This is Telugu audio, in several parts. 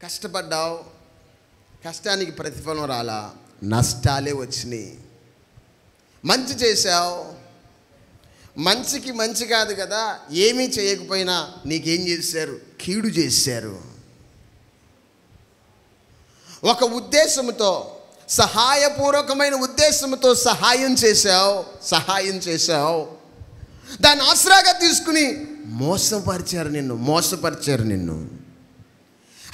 కష్టపడ్డావు, కష్టానికి ప్రతిఫలం రాలా, నష్టాలే వచ్చినాయి. మంచి చేశావు, మంచికి మంచి కాదు కదా, ఏమీ చేయకపోయినా నీకేం చేశారు? కీడు చేశారు. ఒక ఉద్దేశంతో, సహాయపూర్వకమైన ఉద్దేశంతో సహాయం చేశావు, దాన్ని ఆసరాగా తీసుకుని మోసపరిచారు నిన్ను.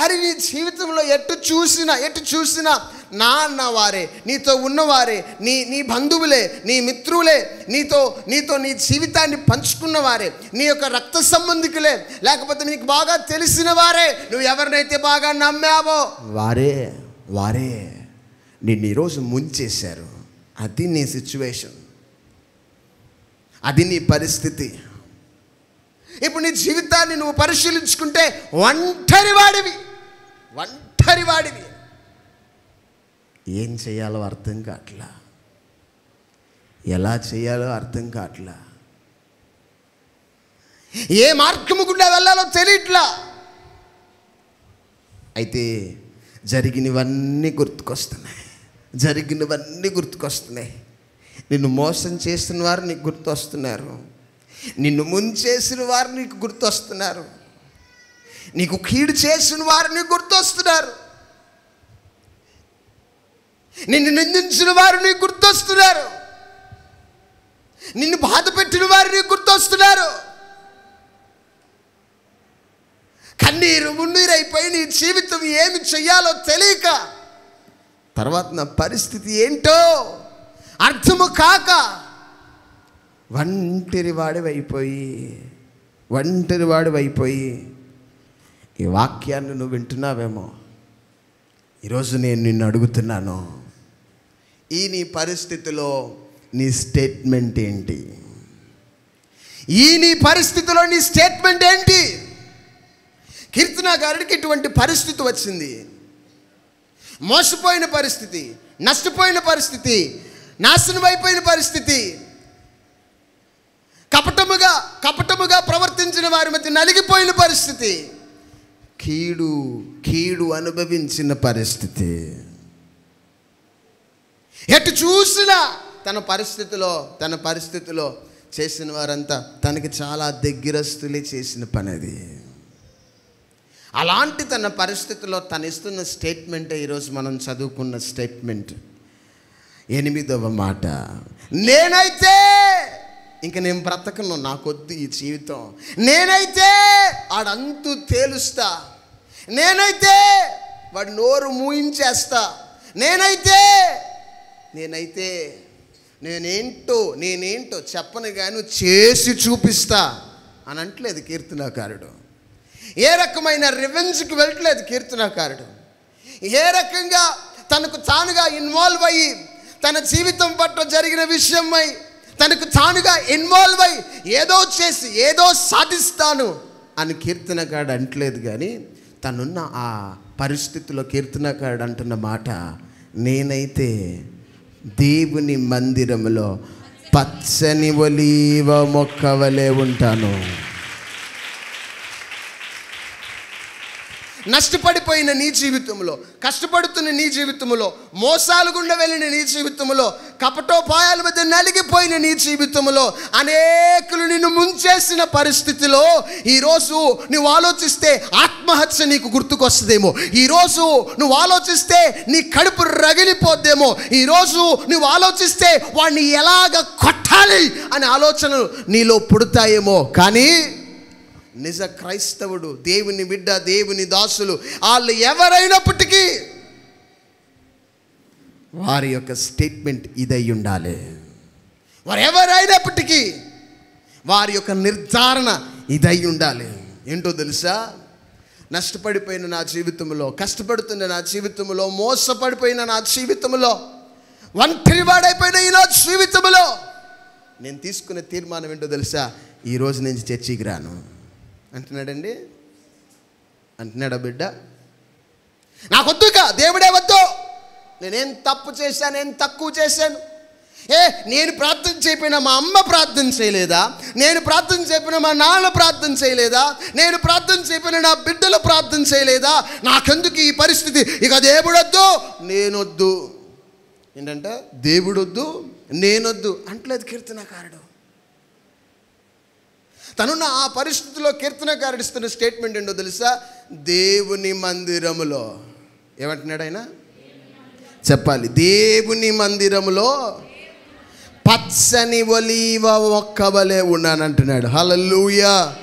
అరే నీ జీవితంలో ఎటు చూసినా నా అన్నవారే, నీతో ఉన్నవారే, నీ బంధువులే, నీ మిత్రులే, నీతో నీ జీవితాన్ని పంచుకున్నవారే, నీ యొక్క రక్త సంబంధికులే, లేకపోతే నీకు బాగా తెలిసిన వారే, నువ్వు ఎవరినైతే బాగా నమ్మావో వారే నిన్ను ఈరోజు ముంచేశారు. అది నీ సిచ్యువేషన్, అది నీ పరిస్థితి. ఇప్పుడు నీ జీవితాన్ని నువ్వు పరిశీలించుకుంటే ఒంటరివాడివి. ఏం చేయాలో అర్థం కావట్లా, ఎలా చేయాలో అర్థం కావట్లా, ఏ మార్గము గుండా వెళ్ళాలో తెలియట్లా. అయితే జరిగినవన్నీ గుర్తుకొస్తున్నాయి. నిన్ను మోసం చేసిన వారు నీకు గుర్తొస్తున్నారు, నిన్ను ముంచేసిన వారు నీకు గుర్తొస్తున్నారు, నీకు కీడు చేసిన వారు నీకు గుర్తొస్తున్నారు, నిన్ను నిందించిన వారు నీకు గుర్తొస్తున్నారు, నిన్ను బాధ పెట్టిన వారు నీకు గుర్తొస్తున్నారు. కన్నీరు మున్నీరైపోయి నీ జీవితం ఏమి చెయ్యాలో తెలియక, తర్వాత నా పరిస్థితి ఏంటో అర్థము కాక ఒంటరివాడివైపోయి ఈ వాక్యాన్ని నువ్వు వింటున్నావేమో. ఈరోజు నేను నిన్ను అడుగుతున్నాను, ఈ నీ పరిస్థితిలో నీ స్టేట్మెంట్ ఏంటి? కీర్తనకారుడికి ఇటువంటి పరిస్థితి వచ్చింది. మోసపోయిన పరిస్థితి, నష్టపోయిన పరిస్థితి, నాశనం అయిపోయిన పరిస్థితి, కపటముగా ప్రవర్తించిన వారి మధ్య నలిగిపోయిన పరిస్థితి, కీడు అనుభవించిన పరిస్థితి. ఎటు చూసినా తన పరిస్థితిలో చేసిన వారంతా తనకి చాలా దగ్గరస్తులే చేసిన పని అది. అలాంటి తన పరిస్థితిలో తను ఇస్తున్న స్టేట్మెంటే ఈరోజు మనం చదువుకున్న స్టేట్మెంట్. 8వ మాట, నేనైతే ఇంక నేను బ్రతకను, నాకొద్దు ఈ జీవితం, నేనైతే ఆడంతు తేలుస్తా, నేనైతే వాడి నోరు మూయించేస్తా, నేనేంటో చెప్పను కానీ చేసి చూపిస్తా అని అంటలేదు కీర్తనకారుడు. ఏ రకమైన రివెంజ్కి వెళ్ళట్లేదు కీర్తనకారుడు. ఏ రకంగా తనకు తానుగా ఇన్వాల్వ్ అయ్యి, తన జీవితం పట్ల జరిగిన విషయమై తనకు తానుగా ఇన్వాల్వ్ అయ్యి ఏదో చేసి ఏదో సాధిస్తాను అని కీర్తనకారుడు అంటలేదు. కానీ తనున్న ఆ పరిస్థితిలో కీర్తనకారుడు అంటున్న మాట, నేనైతే దేవుని మందిరంలో పచ్చని ఒలీవ మొక్క వలె ఉంటాను. నష్టపడిపోయిన నీ జీవితంలో, కష్టపడుతున్న నీ జీవితంలో, మోసాలు గుండా వెళ్ళిన నీ జీవితంలో, కపటోపాయాల మధ్య నలిగిపోయిన నీ జీవితంలో, అనేకులు నిన్ను ముంచేసిన పరిస్థితిలో ఈరోజు నువ్వు ఆలోచిస్తే ఆత్మహత్య నీకు గుర్తుకొస్తుందేమో. ఈరోజు నువ్వు ఆలోచిస్తే నీ కడుపు రగిలిపోద్దేమో. ఈరోజు నువ్వు ఆలోచిస్తే వాడిని ఎలాగ కొట్టాలి అనే ఆలోచనలు నీలో పుడతాయేమో. కానీ నిజ క్రైస్తవుడు, దేవుని బిడ్డ, దేవుని దాసులు, వాళ్ళు ఎవరైనప్పటికీ వారి యొక్క స్టేట్మెంట్ ఇదై ఉండాలి. వారు ఎవరైనప్పటికీ వారి యొక్క నిర్ధారణ ఇదై ఉండాలి. ఏంటో తెలుసా? నష్టపడిపోయిన నా జీవితంలో, కష్టపడుతున్న నా జీవితంలో, మోసపడిపోయిన నా జీవితంలో, ఒంటరివాడైపోయిన ఈ నా జీవితంలో నేను తీసుకునే తీర్మానం ఏంటో తెలుసా? ఈరోజు నుంచి చర్చికి రాను అంటున్నాడండి. అంటున్నాడా బిడ్డ? నాకొద్దుగా, దేవుడే వద్దు, నేనేం తప్పు చేశాను, ఏం తక్కువ చేశాను, నేను ప్రార్థన చేయకపోయినా మా అమ్మ ప్రార్థన చేయలేదా, నేను ప్రార్థన చేయకపోయినా మా నాన్న ప్రార్థన చేయలేదా, నేను ప్రార్థన చేయకపోయినా నా బిడ్డలు ప్రార్థన చేయలేదా, నాకెందుకు ఈ పరిస్థితి, ఇక దేవుడొద్దు నేనొద్దు. ఏంటంటే దేవుడొద్దు నేనొద్దు అంటలేదు కీర్తనకారుడు. తనున్న ఆ పరిస్థితిలో కీర్తనకారుడు ఇస్తున్న స్టేట్మెంట్ ఏంటో తెలుసా? దేవుని మందిరములో ఏమంటున్నాడు ఆయన? చెప్పాలి. దేవుని మందిరములో పచ్చని ఒలీవ మొక్క వలె ఉన్నానంటున్నాడు. హల్లెలూయా.